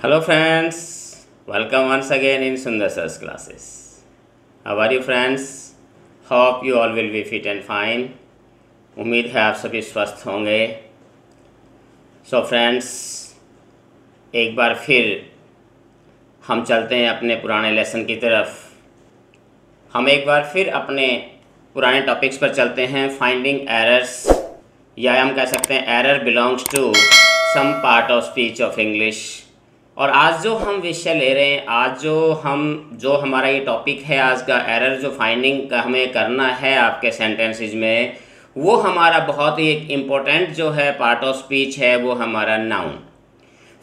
Hello friends, welcome once again in Sundar Sir's classes. How are you friends? Hope you all will be fit and fine. उम्मीद है आप सभी स्वस्थ होंगे. So friends, एक बार फिर हम चलते हैं अपने पुराने लेसन की तरफ. हम एक बार फिर अपने पुराने टॉपिक्स पर चलते हैं. फाइंडिंग एरर्स, या हम कह सकते हैं error belongs to some part of speech of English. और आज जो हम विषय ले रहे हैं, आज जो हमारा ये टॉपिक है आज का, एरर जो फाइंडिंग का हमें करना है आपके सेंटेंसेस में, वो हमारा बहुत ही एक इम्पोर्टेंट जो है पार्ट ऑफ स्पीच है, वो हमारा नाउन.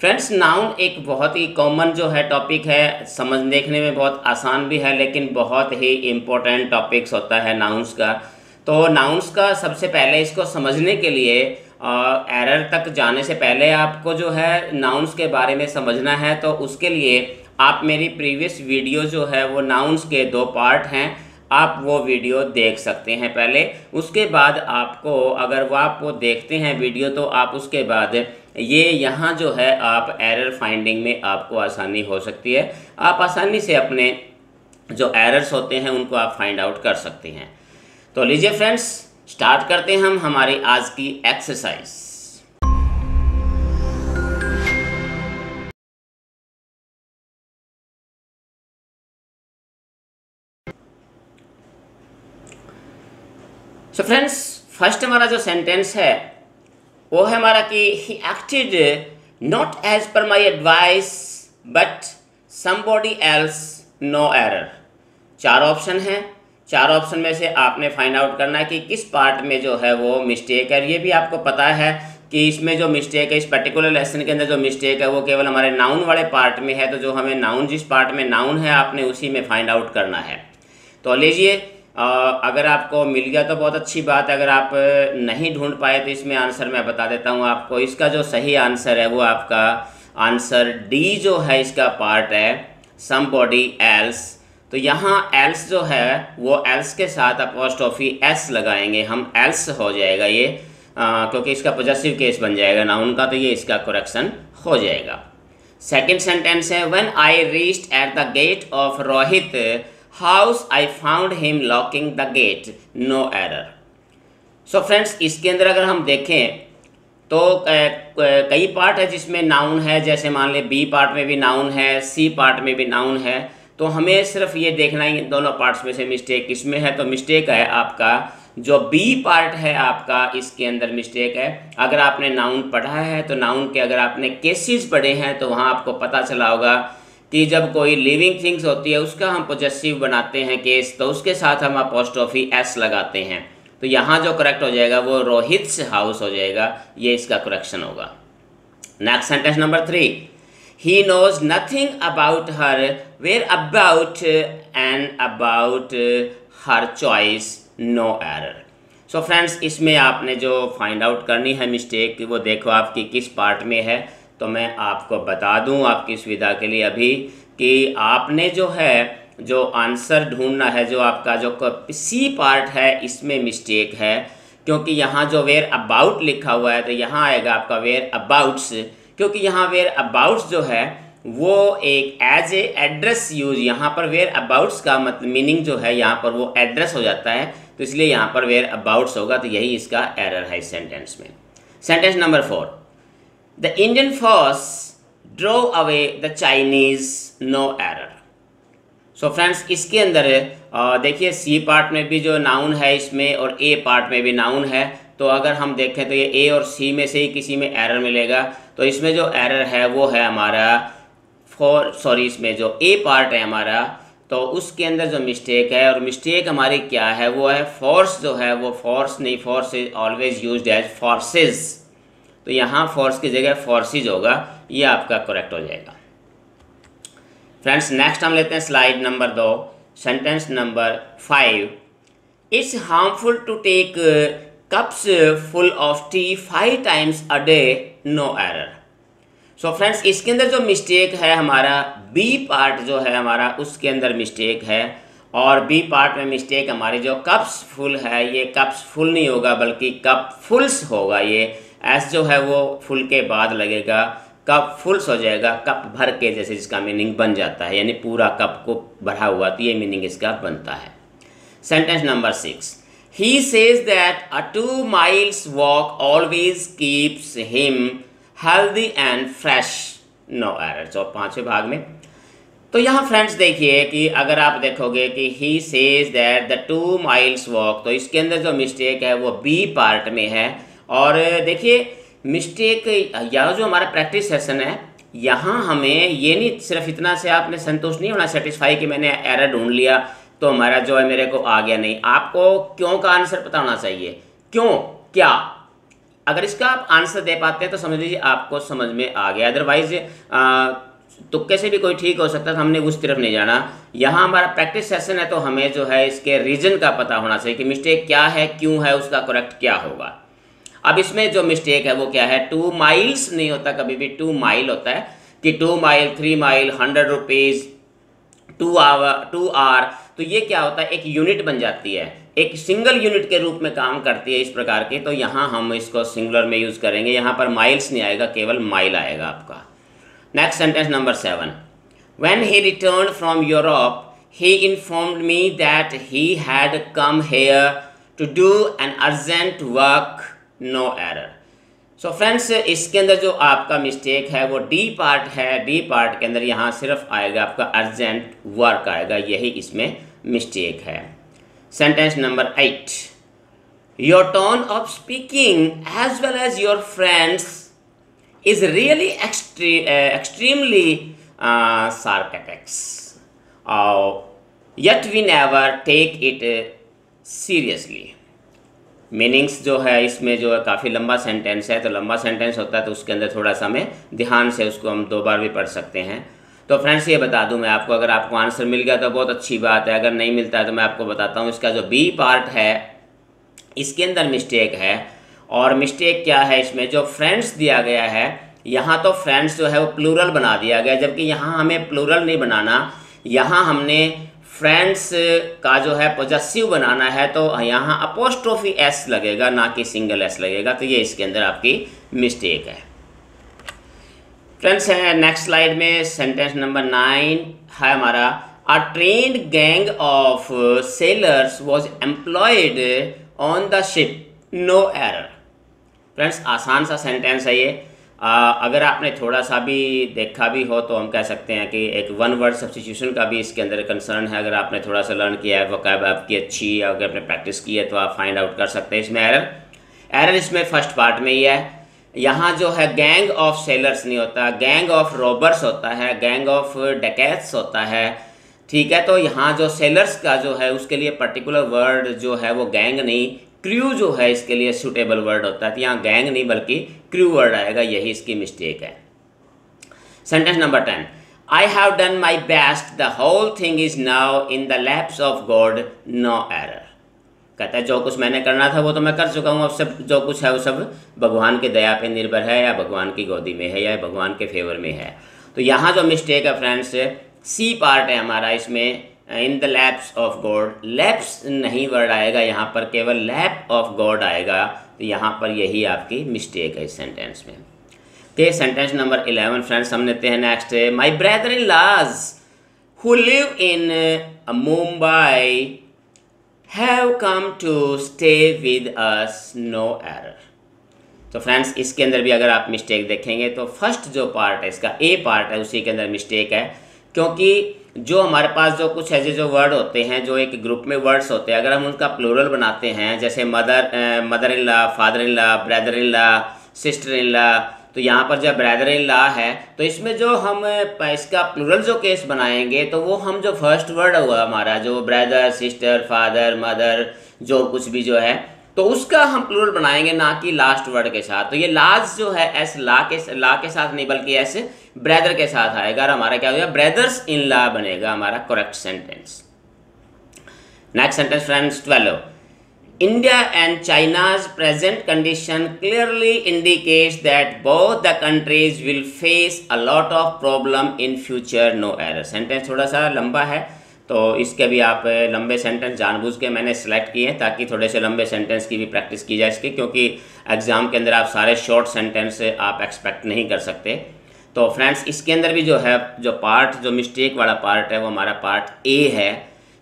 फ्रेंड्स, नाउन एक बहुत ही कॉमन जो है टॉपिक है, समझ देखने में बहुत आसान भी है, लेकिन बहुत ही इम्पोर्टेंट टॉपिक्स होता है नाउन्स का. तो नाउन्स का सबसे पहले इसको समझने के लिए एरर तक जाने से पहले आपको जो है नाउन्स के बारे में समझना है. तो उसके लिए आप मेरी प्रीवियस वीडियो जो है वो नाउन्स के 2 पार्ट हैं, आप वो वीडियो देख सकते हैं पहले. उसके बाद आपको अगर वो आप वो देखते हैं वीडियो, तो आप उसके बाद ये यहाँ जो है आप एरर फाइंडिंग में आपको आसानी हो सकती है. आप आसानी से अपने जो एरर्स होते हैं उनको आप फाइंड आउट कर सकते हैं. तो लीजिए फ्रेंड्स, स्टार्ट करते हैं हम हमारी आज की एक्सरसाइज. सो फ्रेंड्स, फर्स्ट हमारा जो सेंटेंस है वो है हमारा कि he acted not as per my advice but somebody else, no error. 4 option हैं. 4 ऑप्शन में से आपने फाइंड आउट करना है कि किस पार्ट में जो है वो मिस्टेक है. ये भी आपको पता है कि इसमें जो मिस्टेक है, इस पर्टिकुलर लेसन के अंदर जो मिस्टेक है वो केवल हमारे नाउन वाले पार्ट में है. तो जो हमें नाउन, जिस पार्ट में नाउन है, आपने उसी में फाइंड आउट करना है. तो लीजिए, अगर आपको मिल गया तो बहुत अच्छी बात है. अगर आप नहीं ढूंढ पाए तो इसमें आंसर मैं बता देता हूँ आपको. इसका जो सही आंसर है वो आपका आंसर डी जो है, इसका पार्ट है समबॉडी एल्स. तो यहाँ एल्स जो है वो एल्स के साथ अपोस्ट्रोफी एस लगाएंगे हम, एल्स हो जाएगा ये, क्योंकि इसका पॉजेसिव केस बन जाएगा नाउन का, तो ये इसका करेक्शन हो जाएगा. सेकंड सेंटेंस है when I reached at the gate of Rohit house I found him locking the gate, no error. So friends, इसके अंदर अगर हम देखें तो कई पार्ट है जिसमें नाउन है. जैसे मान लें बी पार्ट में भी नाउन है, सी पार्ट में भी नाउन है. तो हमें सिर्फ ये देखना है दोनों पार्ट्स में से मिस्टेक किसमें है. तो मिस्टेक है आपका जो बी पार्ट है आपका, इसके अंदर मिस्टेक है. अगर आपने नाउन पढ़ा है तो नाउन के अगर आपने केसेस पढ़े हैं तो वहाँ आपको पता चला होगा कि जब कोई लिविंग थिंग्स होती है उसका हम पॉजेसिव बनाते हैं केस, तो उसके साथ हम अपोस्ट्रोफी एस लगाते हैं. तो यहाँ जो करेक्ट हो जाएगा वो रोहित हाउस हो जाएगा, ये इसका करेक्शन होगा. Next sentence number 3, he knows nothing about her whereabout and about her choice, no error. So friends, इसमें आपने जो फाइंड आउट करनी है मिस्टेक, वो देखो आपकी किस पार्ट में है. तो मैं आपको बता दूं आपकी सुविधा के लिए अभी कि आपने जो है जो आंसर ढूंढना है, जो आपका जो सी पार्ट है इसमें मिस्टेक है, क्योंकि यहाँ जो वेयर अबाउट लिखा हुआ है तो यहाँ आएगा आपका वेयर अबाउट्स, क्योंकि यहाँ वेयर अबाउट्स जो है वो एक एज ए एड्रेस यूज, यहाँ पर वेयर अबाउट्स का मतलब मीनिंग जो है यहाँ पर वो एड्रेस हो जाता है, तो इसलिए यहाँ पर वेयर अबाउट्स होगा. तो यही इसका एरर है इस सेंटेंस में. Sentence number 4, the Indian force drew away the Chinese, no error. So friends, इसके अंदर देखिए सी पार्ट में भी जो नाउन है इसमें और ए पार्ट में भी नाउन है. तो अगर हम देखें तो ये ए और सी में से ही किसी में एरर मिलेगा. तो इसमें जो एरर है वो है हमारा इसमें जो ए पार्ट है हमारा, तो उसके अंदर जो मिस्टेक है, और मिस्टेक हमारी क्या है वो है फोर्स जो है वो फोर्स नहीं, force is always used as forces. तो यहाँ फोर्स की जगह फोर्सेज होगा, ये आपका करेक्ट हो जाएगा. फ्रेंड्स, नेक्स्ट हम लेते हैं slide number 2, sentence number 5, it's harmful to take cups full of tea 5 times a day, no error. So friends, इसके अंदर जो मिस्टेक है हमारा बी पार्ट जो है हमारा, उसके अंदर मिस्टेक है. और बी पार्ट में मिस्टेक हमारी जो कप्स फुल है, ये कप्स फुल नहीं होगा बल्कि कप फुल्स होगा. ये एस जो है वो फुल के बाद लगेगा, कप फुल्स हो जाएगा, कप भर के, जैसे जिसका मीनिंग बन जाता है, यानी पूरा कप को भरा हुआ, तो ये मीनिंग इसका बनता है। Sentence number 6, he says that a 2 miles walk always keeps him healthy and fresh, no error. तो पांचवें भाग में तो यहाँ फ्रेंड्स देखिए कि अगर आप देखोगे कि ही says that the 2 miles walk, तो इसके अंदर जो मिस्टेक है वो बी पार्ट में है। और देखिए मिस्टेक, यह जो हमारा प्रैक्टिस सेशन है, यहाँ हमें ये नहीं सिर्फ इतना से आपने संतुष्ट नहीं होना, सेटिस्फाई कि मैंने एरर ढूंढ लिया तो हमारा जो है मेरे को आ गया, नहीं, आपको क्यों का आंसर पता होना चाहिए, क्यों, क्या। अगर इसका आप आंसर दे पाते हैं तो समझ लीजिए आपको समझ में आ गया, अदरवाइज तुक्के से भी कोई ठीक हो सकता है, तो हमने उस तरफ नहीं जाना। यहाँ हमारा प्रैक्टिस सेशन है तो हमें जो है इसके रीजन का पता होना चाहिए कि मिस्टेक क्या है, क्यों है, उसका करेक्ट क्या होगा। अब इसमें जो मिस्टेक है वो क्या है, 2 miles नहीं होता, कभी भी 2 mile होता है कि 2 mile, 3 mile, 100 रुपीज़, 2 hour, तो ये क्या होता है, एक यूनिट बन जाती है, एक सिंगल यूनिट के रूप में काम करती है इस प्रकार के। तो यहाँ हम इसको सिंगुलर में यूज़ करेंगे, यहाँ पर माइल्स नहीं आएगा, केवल माइल आएगा आपका। Next sentence number 7, when he return from Europe he informed me that he had come here to do an urgent work, no error. So friends इसके अंदर जो आपका मिस्टेक है वो डी पार्ट है, डी पार्ट के अंदर यहाँ सिर्फ आएगा आपका अर्जेंट वर्क आएगा, यही इसमें मिस्टेक है। Sentence number 8, your tone of speaking as well as your friends is really extremely sarcastic, yet we never take it seriously। Meanings जो है इसमें जो है काफ़ी लंबा सेंटेंस है, तो लंबा सेंटेंस होता है तो उसके अंदर थोड़ा सा हमें ध्यान से उसको हम 2 बार भी पढ़ सकते हैं। तो फ्रेंड्स ये बता दूं मैं आपको, अगर आपको आंसर मिल गया तो बहुत अच्छी बात है, अगर नहीं मिलता है तो मैं आपको बताता हूँ। इसका जो बी पार्ट है इसके अंदर मिस्टेक है, और मिस्टेक क्या है इसमें, जो फ्रेंड्स दिया गया है यहाँ तो फ्रेंड्स जो है वो प्लूरल बना दिया गया, जबकि यहाँ हमें प्लूरल नहीं बनाना, यहाँ हमने फ्रेंड्स का जो है पॉजेसिव बनाना है, तो यहाँ अपोस्ट्रोफी एस लगेगा, ना कि सिंगल एस लगेगा। तो ये इसके अंदर आपकी मिस्टेक है। फ्रेंड्स है नेक्स्ट स्लाइड में सेंटेंस नंबर 9 है हमारा, a trained gang of sailors was employed on the ship, no error. Friends आसान सा सेंटेंस है ये, अगर आपने थोड़ा सा भी देखा भी हो तो हम कह सकते हैं कि एक 1 word सब्स्टिट्यूशन का भी इसके अंदर कंसर्न है। अगर आपने थोड़ा सा लर्न किया है, वोकैब आपकी अच्छी, अगर आपने प्रैक्टिस की है तो आप फाइंड आउट कर सकते हैं इसमें एरर इसमें फर्स्ट पार्ट में ही है। यहाँ जो है गैंग ऑफ सेलर्स नहीं होता, गैंग ऑफ रॉबर्स होता है, गैंग ऑफ डकैट्स होता है, ठीक है। तो यहाँ जो सेलर्स का जो है उसके लिए पर्टिकुलर वर्ड जो है वो गैंग नहीं, क्रू जो है इसके लिए सूटेबल वर्ड होता है। तो यहाँ गैंग नहीं बल्कि क्रू वर्ड आएगा, यही इसकी मिस्टेक है। Sentence number 10, I have done my best, the whole thing is now in the laps of God, no error. कहता है जो कुछ मैंने करना था वो तो मैं कर चुका हूँ, अब सब जो कुछ है वो सब भगवान की दया पे निर्भर है, या भगवान की गोदी में है, या भगवान के फेवर में है। तो यहाँ जो मिस्टेक है फ्रेंड्स, सी पार्ट है हमारा इसमें, इन the laps of God, lapse नहीं वर्ड आएगा यहाँ पर, केवल लैप ऑफ गॉड आएगा। तो यहाँ पर यही आपकी मिस्टेक है इस सेंटेंस में। ओके, सेंटेंस नंबर 11 फ्रेंड्स हम लेते हैं next, my brother in laws who live in Mumbai have come to stay with us, no error. तो फ्रेंड्स इसके अंदर भी अगर आप मिस्टेक देखेंगे तो फर्स्ट जो पार्ट है इसका ए पार्ट है उसी के अंदर मिस्टेक है, क्योंकि जो हमारे पास जो कुछ ऐसे जो वर्ड होते हैं जो एक ग्रुप में वर्ड्स होते हैं, अगर हम उनका प्लूरल बनाते हैं, जैसे mother in law, father in law, brother in law, sister in law, तो यहाँ पर जब ब्रदर इन लॉ है तो इसमें जो हम इसका प्लूरल जो केस बनाएंगे तो वो हम जो फर्स्ट वर्ड हुआ हमारा जो ब्रदर, सिस्टर, फादर, मदर, जो कुछ भी जो है तो उसका हम प्लूरल बनाएंगे, ना कि लास्ट वर्ड के साथ। तो ये लाज जो है एस ला के साथ नहीं बल्कि एस ब्रदर के साथ आएगा, और हमारा क्या हो जाएगा, ब्रदर्स इन लॉ बनेगा हमारा correct sentence. Next sentence friends 12, India and China's present condition clearly indicates that both the countries will face a lot of problem in future, no error। Sentence थोड़ा सा लंबा है तो इसके भी आप लंबे सेंटेंस जानबूझ के मैंने सेलेक्ट किए हैं ताकि थोड़े से लंबे सेंटेंस की भी प्रैक्टिस की जाए इसकी, क्योंकि एग्जाम के अंदर आप सारे शॉर्ट सेंटेंस आप एक्सपेक्ट नहीं कर सकते। तो फ्रेंड्स इसके अंदर भी जो है जो पार्ट जो मिस्टेक वाला पार्ट है वो हमारा पार्ट ए है।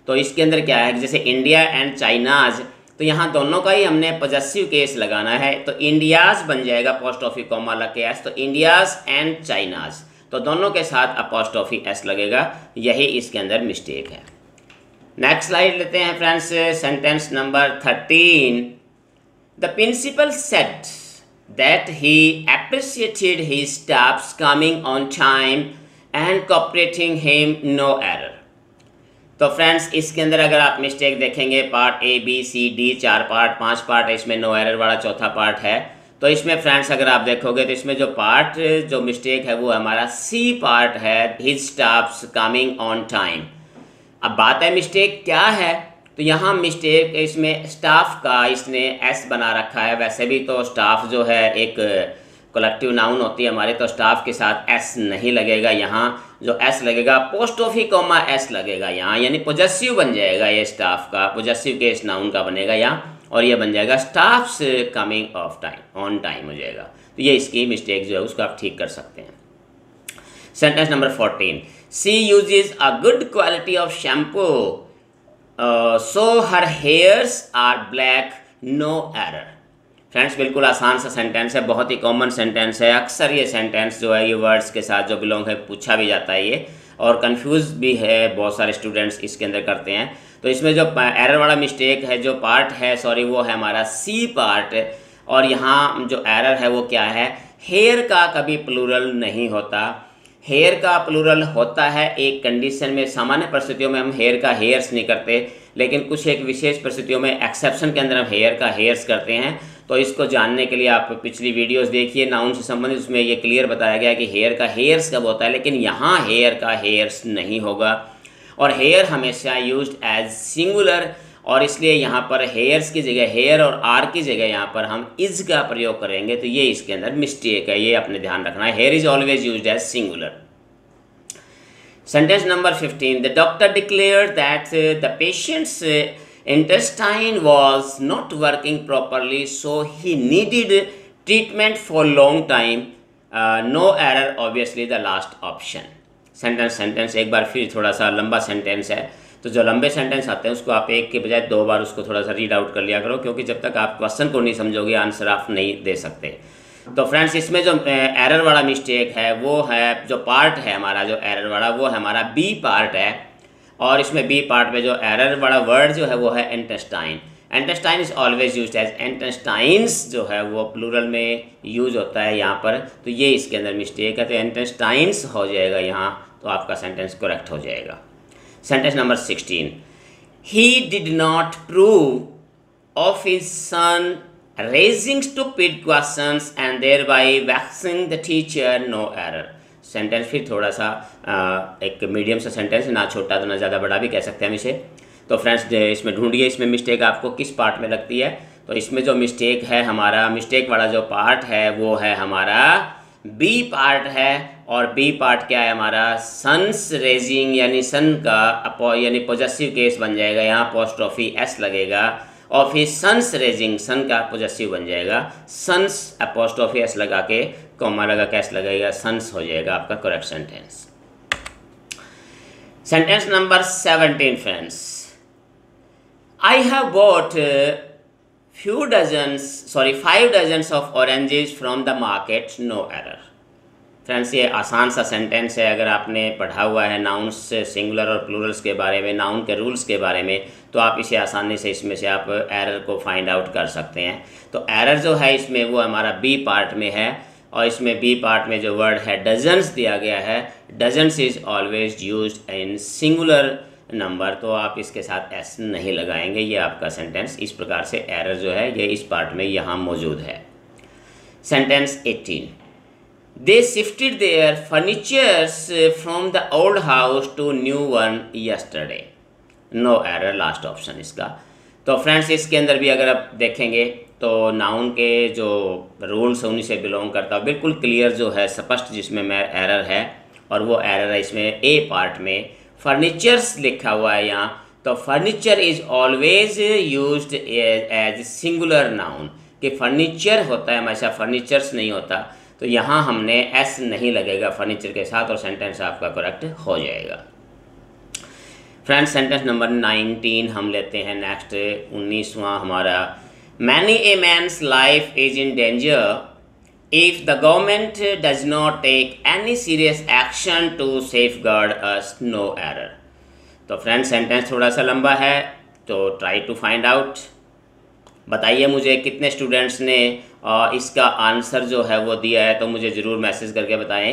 तो इसके अंदर क्या है, जैसे इंडिया एंड चाइनाज, तो यहाँ दोनों का ही हमने पॉजेसिव केस लगाना है, तो इंडियाज बन जाएगा अपोस्ट्रोफी कॉमा लग के एस, तो इंडियाज एंड चाइनाज, तो दोनों के साथ अपोस्ट्रोफी एस लगेगा, यही इसके अंदर मिस्टेक है। नेक्स्ट स्लाइड लेते हैं friends, sentence number 13। The principal said that he appreciated his staff's coming on time and cooperating him no error। तो फ्रेंड्स इसके अंदर अगर आप मिस्टेक देखेंगे, part A B C D 4 part 5 part है, इसमें नो एरर वाला चौथा पार्ट है। तो इसमें फ्रेंड्स अगर आप देखोगे तो इसमें जो पार्ट जो मिस्टेक है वो हमारा सी पार्ट है, his staffs coming on time. अब बात है मिस्टेक क्या है, तो यहाँ मिस्टेक इसमें स्टाफ का इसने एस बना रखा है। वैसे भी तो स्टाफ जो है एक कलेक्टिव नाउन होती है हमारे, तो स्टाफ के साथ एस नहीं लगेगा, यहाँ जो एस लगेगा अपोस्ट्रोफी कॉमा एस लगेगा यहाँ, यानी पॉजेसिव बन जाएगा, ये स्टाफ का पॉजेसिव केस नाउन का बनेगा यहाँ, और ये बन जाएगा staffs coming of time, on time हो जाएगा। तो ये इसकी मिस्टेक जो है उसको आप ठीक कर सकते हैं। Sentence number 14। She uses a good quality of shampoo so her hairs are black no error. Friends बिल्कुल आसान सा सेंटेंस है, बहुत ही कॉमन सेंटेंस है। अक्सर ये सेंटेंस जो है ये वर्ड्स के साथ जो बिलोंग है पूछा भी जाता है ये, और कंफ्यूज भी है, बहुत सारे स्टूडेंट्स इसके अंदर करते हैं। तो इसमें जो एरर वाला मिस्टेक है, जो पार्ट है सॉरी, वो है हमारा सी पार्ट, और यहाँ जो एरर है वो क्या है, हेयर का कभी प्लूरल नहीं होता। हेयर का प्लूरल होता है एक कंडीशन में, सामान्य परिस्थितियों में हम हेयर का हेयर्स नहीं करते, लेकिन कुछ एक विशेष परिस्थितियों में एक्सेप्शन के अंदर हम हेयर का हेयर्स करते हैं। तो इसको जानने के लिए आप पिछली वीडियोस देखिए नाउन से संबंधित, उसमें ये क्लियर बताया गया कि हेयर का हेयर्स कब होता है, लेकिन यहाँ हेयर का हेयर्स नहीं होगा। और हेयर हमेशा यूज्ड एज सिंगुलर, और इसलिए यहाँ पर हेयर्स की जगह हेयर और आर की जगह यहाँ पर हम इज का प्रयोग करेंगे, तो ये इसके अंदर मिस्टेक है, ये अपने ध्यान रखना है। Hair is always used as singular. Sentence number 15। The doctor declared that the patient's intestine was not working properly, so he needed treatment for long time, no error, obviously the last option। Sentence एक बार फिर थोड़ा सा लंबा sentence है, तो जो लंबे sentence आते हैं उसको आप एक के बजाय 2 बार उसको थोड़ा सा रीड आउट कर लिया करो, क्योंकि जब तक आप क्वेश्चन को नहीं समझोगे आंसर आप नहीं दे सकते। तो फ्रेंड्स इसमें जो एरर वाला मिस्टेक है वो है, जो पार्ट है हमारा जो एरर वाला वो हमारा बी पार्ट है, और इसमें बी पार्ट में जो एरर वाला वर्ड जो है वो है intestine. Intestine is always used as, intestines जो है वो प्लूरल में यूज होता है यहाँ पर, तो ये इसके अंदर मिस्टेक है, तो इंटेस्टाइन्स हो जाएगा यहाँ, तो आपका सेंटेंस करेक्ट हो जाएगा। Sentence number 16। He did not prove of his son raising stupid questions and thereby vexing the teacher no error. Sentence फिर थोड़ा सा एक मीडियम सा सेंटेंस है, ना छोटा तो ना ज़्यादा बड़ा भी कह सकते हैं हम इसे। तो फ्रेंड्स इसमें ढूंढिए इसमें मिस्टेक आपको किस पार्ट में लगती है। तो इसमें जो मिस्टेक है हमारा, मिस्टेक वाला जो पार्ट है वो है हमारा बी पार्ट है, और बी पार्ट क्या है हमारा, सन्स रेजिंग, यानी सन का यानी पॉजेसिव केस बन जाएगा, यहाँ अपोस्ट्रोफी एस लगेगा, और फिर सन्स रेजिंग, सन का पॉजेसिव बन जाएगा, सन्स अपोस्ट्रोफी एस लगा के कॉमा लगा के एस लगेगा, सन्स हो जाएगा आपका correct sentence. Sentence number 17 friends. I have bought 5 dozens of oranges from the market, no error। Friends ये आसान सा सेंटेंस है, अगर आपने पढ़ा हुआ है नाउन्स सिंगुलर और प्लूरल्स के बारे में, नाउन के रूल्स के बारे में, तो आप इसे आसानी से इसमें से आप एरर को फाइंड आउट कर सकते हैं। तो एरर जो है इसमें वो हमारा बी पार्ट में है, और इसमें बी पार्ट में जो वर्ड है डजन्स दिया गया है, dozens is always used in singular number, तो आप इसके साथ एस नहीं लगाएंगे। ये आपका सेंटेंस इस प्रकार से एरर जो है ये इस पार्ट में यहाँ मौजूद है। Sentence 18। They shifted their furniture from the old house to new one yesterday, no error, last option इसका। तो फ्रेंड्स इसके अंदर भी अगर आप देखेंगे तो नाउन के जो रूल्स उन्हीं से बिलोंग करता है, बिल्कुल क्लियर जो है स्पष्ट जिसमें मैं एरर है, और वो एरर है इसमें ए पार्ट में फर्नीचर्स लिखा हुआ है यहाँ, तो furniture is always used as singular noun, कि फर्नीचर होता है हमेशा, फर्नीचर्स नहीं होता। तो यहाँ हमने एस नहीं लगेगा फर्नीचर के साथ और सेंटेंस आपका करेक्ट हो जाएगा। फ्रेंड्स, सेंटेंस नंबर 19 हम लेते हैं नेक्स्ट, 19वां हमारा। Many a man's life is in danger if the government does not take any serious action to safeguard us, no error। तो फ्रेंड्स, सेंटेंस थोड़ा सा लंबा है, तो ट्राई टू फाइंड आउट। बताइए मुझे कितने स्टूडेंट्स ने इसका आंसर जो है वो दिया है, तो मुझे ज़रूर मैसेज करके बताएं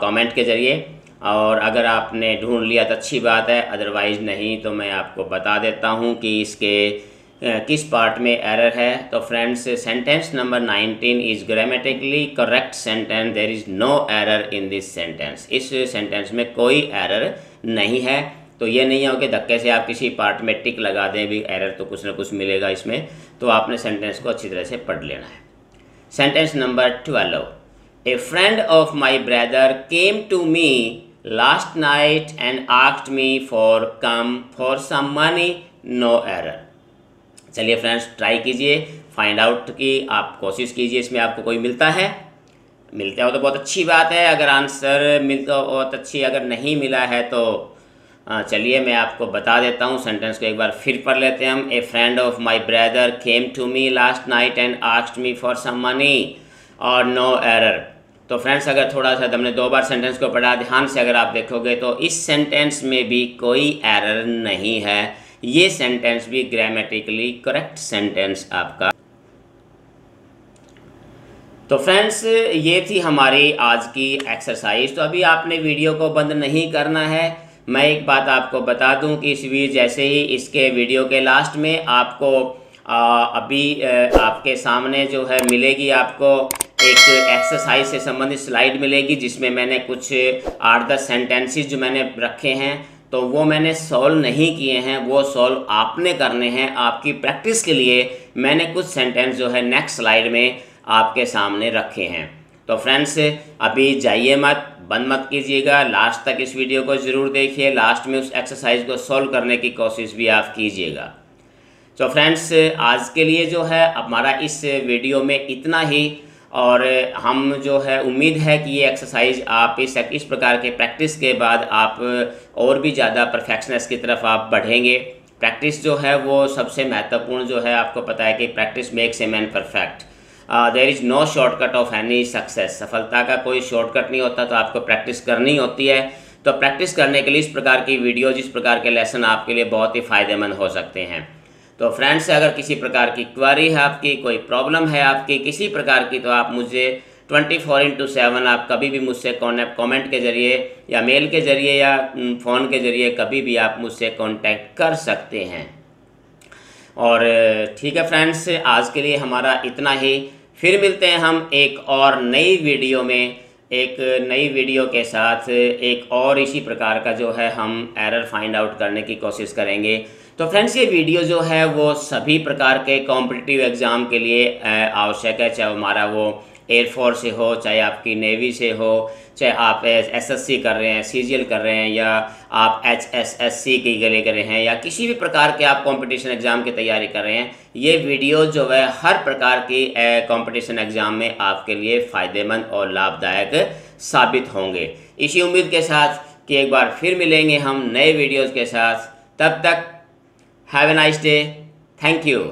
कमेंट के ज़रिए। और अगर आपने ढूंढ लिया तो अच्छी बात है, अदरवाइज़ नहीं तो मैं आपको बता देता हूँ कि इसके किस पार्ट में एरर है। तो friends, sentence number 19 is grammatically correct sentence, there is no error in this sentence. इस सेंटेंस में कोई एरर नहीं है। तो ये नहीं हो कि धक्के से आप किसी पार्ट में टिक लगा दें, भी एरर तो कुछ ना कुछ मिलेगा इसमें। तो आपने सेंटेंस को अच्छी तरह से पढ़ लेना है। Sentence number 12, a friend of my brother came to me last night and asked me for some money, no error. चलिए फ्रेंड्स, ट्राई कीजिए, फाइंड आउट की आप कोशिश कीजिए, इसमें आपको कोई मिलता है। मिलता हो तो बहुत अच्छी बात है, अगर आंसर मिलता हो बहुत अच्छी, अगर नहीं मिला है तो चलिए मैं आपको बता देता हूँ। सेंटेंस को एक बार फिर पढ़ लेते हैं हम। A friend of my brother came to me last night and asked me for some money और नो एरर। तो फ्रेंड्स, अगर थोड़ा सा हमने 2 बार सेंटेंस को पढ़ा, ध्यान से अगर आप देखोगे तो इस सेंटेंस में भी कोई एरर नहीं है। ये सेंटेंस भी ग्रामेटिकली करेक्ट सेंटेंस आपका। तो फ्रेंड्स, ये थी हमारी आज की एक्सरसाइज। तो अभी आपने वीडियो को बंद नहीं करना है। मैं एक बात आपको बता दूं कि जैसे ही इसके वीडियो के लास्ट में आपको अभी आपके सामने जो है मिलेगी, आपको एक एक्सरसाइज से संबंधित स्लाइड मिलेगी, जिसमें मैंने कुछ 8-10 सेंटेंसेस जो मैंने रखे हैं तो वो मैंने सॉल्व नहीं किए हैं, वो सॉल्व आपने करने हैं। आपकी प्रैक्टिस के लिए मैंने कुछ सेंटेंस जो है नेक्स्ट स्लाइड में आपके सामने रखे हैं। तो फ्रेंड्स, अभी जाइए मत, बंद मत कीजिएगा, लास्ट तक इस वीडियो को ज़रूर देखिए। लास्ट में उस एक्सरसाइज को सॉल्व करने की कोशिश भी आप कीजिएगा। तो फ्रेंड्स, आज के लिए जो है हमारा इस वीडियो में इतना ही। और हम जो है उम्मीद है कि ये एक्सरसाइज आप इस प्रकार के प्रैक्टिस के बाद आप और भी ज़्यादा परफेक्शनेस की तरफ आप बढ़ेंगे। प्रैक्टिस जो है वो सबसे महत्वपूर्ण जो है, आपको पता है कि practice makes a man perfect. There is no shortcut of any success. सफलता का कोई शॉर्टकट नहीं होता, तो आपको प्रैक्टिस करनी होती है। तो प्रैक्टिस करने के लिए इस प्रकार की वीडियो, जिस प्रकार के लेसन आपके लिए बहुत ही फ़ायदेमंद हो सकते हैं। तो फ्रेंड्स, अगर किसी प्रकार की क्वेरी है आपकी, कोई प्रॉब्लम है आपकी किसी प्रकार की, तो आप मुझे 24/7 आप कभी भी मुझसे कमेंट के ज़रिए या मेल के ज़रिए या फ़ोन के ज़रिए कभी भी आप मुझसे कांटेक्ट कर सकते हैं। और ठीक है फ्रेंड्स, आज के लिए हमारा इतना ही। फिर मिलते हैं हम एक और नई वीडियो में, एक नई वीडियो के साथ। एक और इसी प्रकार का जो है हम एरर फाइंड आउट करने की कोशिश करेंगे। तो फ्रेंड्स, ये वीडियो जो है वो सभी प्रकार के कॉम्पिटिटिव एग्ज़ाम के लिए आवश्यक है, चाहे हमारा वो एयरफोर्स से हो, चाहे आपकी नेवी से हो, चाहे आप एसएससी कर रहे हैं, सीजीएल कर रहे हैं, या आप एचएसएससी के लिए कर रहे हैं, या किसी भी प्रकार के आप कंपटीशन एग्ज़ाम की तैयारी कर रहे हैं। ये वीडियो जो है हर प्रकार की कंपटीशन एग्ज़ाम में आपके लिए फ़ायदेमंद और लाभदायक साबित होंगे। इसी उम्मीद के साथ कि एक बार फिर मिलेंगे हम नए वीडियोज़ के साथ। तब तक have a nice day. Thank you.